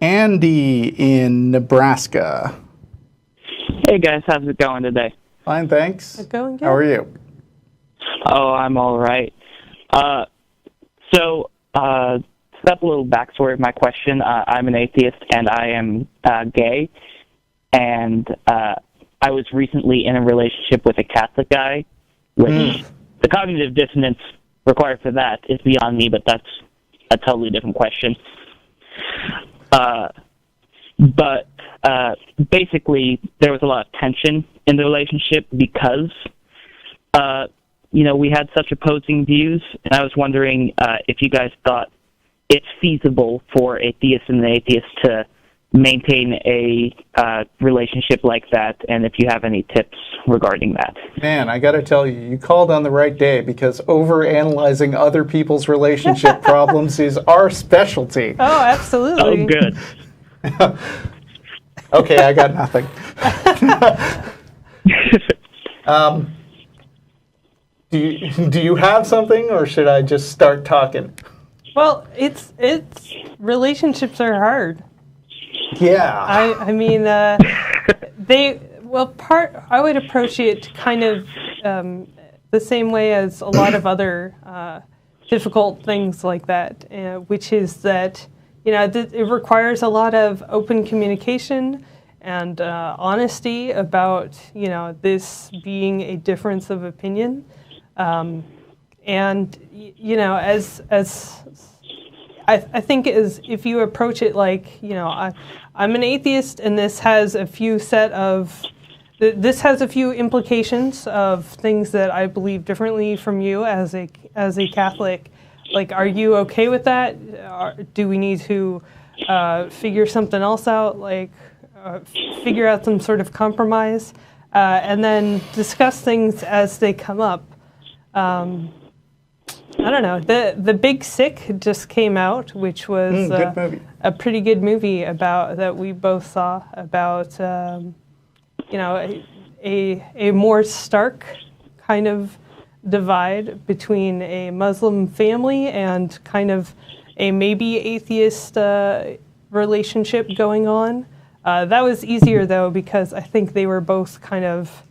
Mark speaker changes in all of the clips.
Speaker 1: Andy in Nebraska.
Speaker 2: Hey guys, how's it going today?
Speaker 1: Fine, thanks.
Speaker 3: It's going good.
Speaker 1: How are you?
Speaker 2: Oh, I'm all right. Step a little backstory of my question. I'm an atheist and I am gay, and I was recently in a relationship with a Catholic guy, which the cognitive dissonance required for that is beyond me, but that's a totally different question. But basically, there was a lot of tension in the relationship because, we had such opposing views, and I was wondering if you guys thought it's feasible for a theist and an atheist to maintain a relationship like that, and if you have any tips regarding that.
Speaker 1: Man, I got to tell you, you called on the right day, because overanalyzing other people's relationship problems is our specialty.
Speaker 3: Oh, absolutely.
Speaker 2: Oh, good.
Speaker 1: Okay, I got nothing. Do you have something, or should I just start talking?
Speaker 3: Well, it's relationships are hard.
Speaker 1: Yeah.
Speaker 3: I mean, I would approach it kind of the same way as a lot of other difficult things like that, which is that, it requires a lot of open communication and honesty about, this being a difference of opinion. And, as I think is if you approach it like, I'm an atheist, and this has a few implications of things that I believe differently from you as a Catholic. Like, are you okay with that? Do we need to figure something else out? Like, figure out some sort of compromise, and then discuss things as they come up. I don't know. The Big Sick just came out, which was a pretty good movie that we both saw about a more stark kind of divide between a Muslim family and kind of a maybe atheist relationship going on. That was easier though, because I think they were both kind of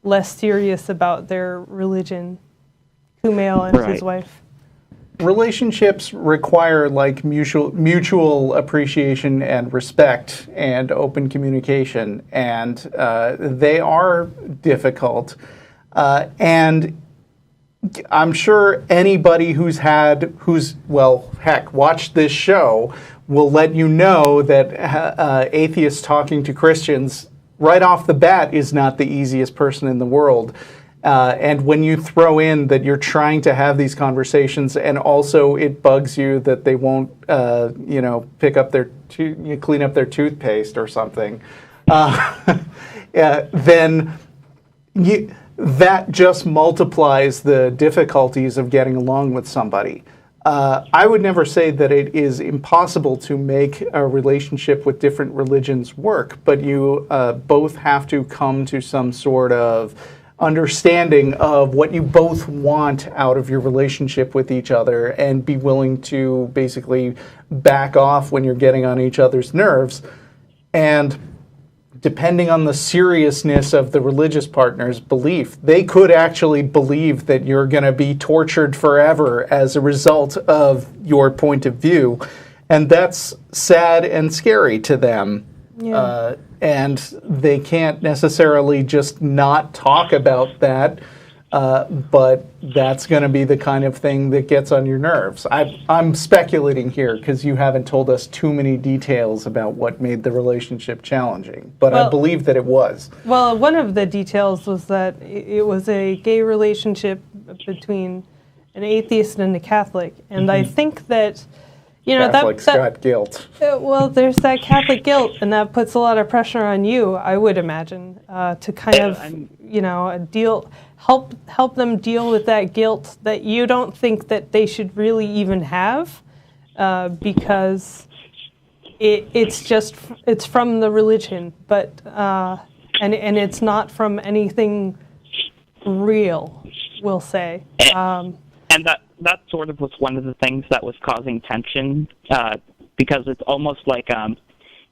Speaker 3: less serious about their religion. Kumail and his wife.
Speaker 1: Relationships require mutual appreciation and respect and open communication, and they are difficult. And I'm sure anybody who's watched this show will let you know that atheists talking to Christians right off the bat is not the easiest person in the world. And when you throw in that you're trying to have these conversations, and also it bugs you that they won't, pick up clean up their toothpaste or something, then that just multiplies the difficulties of getting along with somebody. I would never say that it is impossible to make a relationship with different religions work, but you both have to come to some sort of understanding of what you both want out of your relationship with each other, and be willing to basically back off when you're getting on each other's nerves. And depending on the seriousness of the religious partner's belief, they could actually believe that you're going to be tortured forever as a result of your point of view. And that's sad and scary to them. Yeah. And they can't necessarily just not talk about that, but that's going to be the kind of thing that gets on your nerves. I'm speculating here because you haven't told us too many details about what made the relationship challenging, but I believe that it was.
Speaker 3: Well, one of the details was that it was a gay relationship between an atheist and a Catholic, and I think that
Speaker 1: Catholics got guilt.
Speaker 3: Well, there's that Catholic guilt, and that puts a lot of pressure on you, I would imagine, to kind of, help them deal with that guilt that you don't think that they should really even have, because it's from the religion, but and it's not from anything real, we'll say.
Speaker 2: And that sort of was one of the things that was causing tension, because it's almost like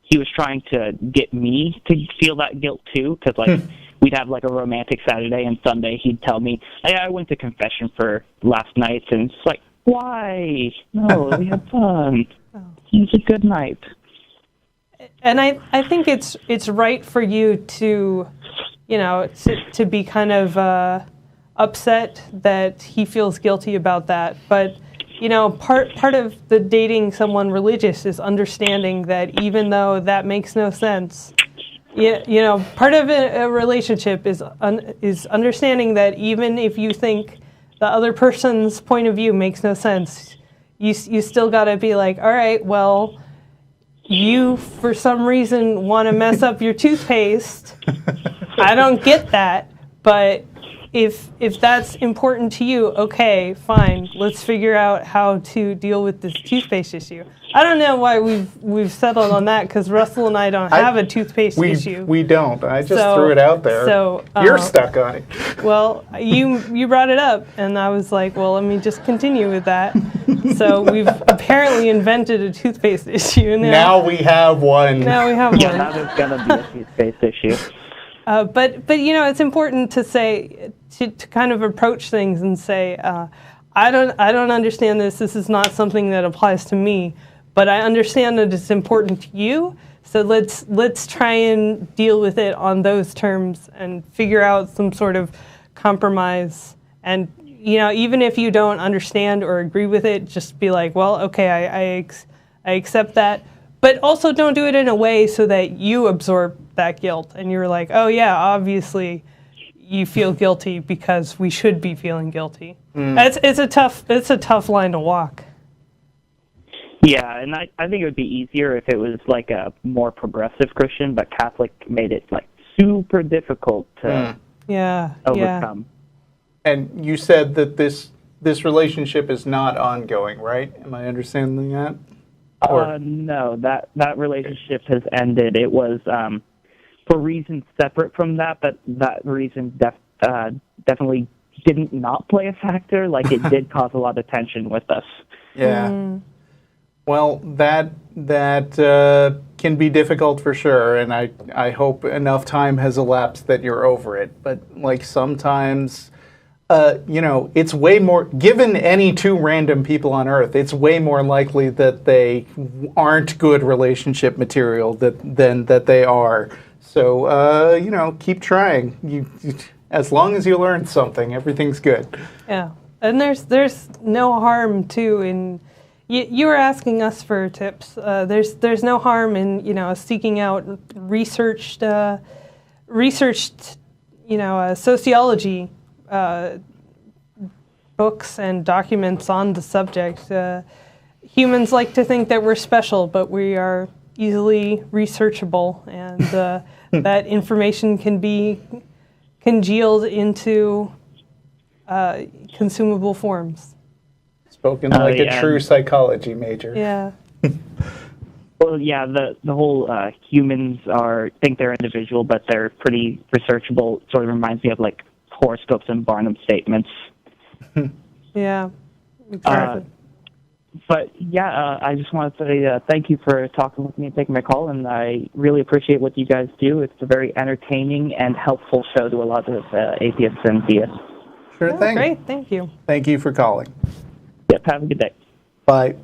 Speaker 2: he was trying to get me to feel that guilt too, because like we'd have like a romantic Saturday and Sunday. He'd tell me, "Hey, I went to confession for last night," and it's like, why? No, we had fun. It was a good night.
Speaker 3: And I think it's right for you to, to be kind of upset that he feels guilty about that. But, part of the dating someone religious is understanding that even though that makes no sense, part of a relationship is understanding that even if you think the other person's point of view makes no sense, you still got to be like, all right, well, you for some reason want to mess up your toothpaste. I don't get that, but if that's important to you, okay, fine. Let's figure out how to deal with this toothpaste issue. I don't know why we've settled on that, because Russell and I don't have a toothpaste issue.
Speaker 1: We don't. I just threw it out there.
Speaker 3: So
Speaker 1: you're stuck on it.
Speaker 3: Well, you brought it up, and I was like, well, let me just continue with that. So we've apparently invented a toothpaste issue now.
Speaker 1: Now we have one.
Speaker 2: Yeah, now there's gonna be a toothpaste issue.
Speaker 3: But it's important to say to kind of approach things and say, I don't understand this. This is not something that applies to me, but I understand that it's important to you. So let's try and deal with it on those terms and figure out some sort of compromise. And even if you don't understand or agree with it, just be like, well, okay, I accept that. But also don't do it in a way so that you absorb that guilt and you're like, oh yeah, obviously you feel guilty because we should be feeling guilty. It's a tough line to walk.
Speaker 2: Yeah, and I think it would be easier if it was like a more progressive Christian, but Catholic made it like super difficult to overcome.
Speaker 1: And you said that this relationship is not ongoing, right? Am I understanding that?
Speaker 2: No, that relationship has ended. It was for reasons separate from that, but that reason definitely didn't not play a factor. Like, it did cause a lot of tension with us.
Speaker 1: Yeah. Well, that can be difficult for sure, and I hope enough time has elapsed that you're over it. But like sometimes, it's way more, given any two random people on Earth, it's way more likely that they aren't good relationship material than that they are. So, keep trying. You as long as you learn something, everything's good. Yeah,
Speaker 3: and there's no harm too in. You were asking us for tips. There's no harm in seeking out researched sociology books and documents on the subject. Humans like to think that we're special, but we are easily researchable, and that information can be congealed into consumable forms.
Speaker 1: Spoken like a true psychology major.
Speaker 3: Yeah.
Speaker 2: Well, yeah, the whole humans think they're individual, but they're pretty researchable. Sort of reminds me of like horoscopes and Barnum statements.
Speaker 3: Yeah, exactly.
Speaker 2: But yeah, I just want to say thank you for talking with me and taking my call, and I really appreciate what you guys do. It's a very entertaining and helpful show to a lot of atheists and theists.
Speaker 1: Sure thing.
Speaker 3: Great, thank you.
Speaker 1: Thank you for calling.
Speaker 2: Yep, have a good day.
Speaker 1: Bye.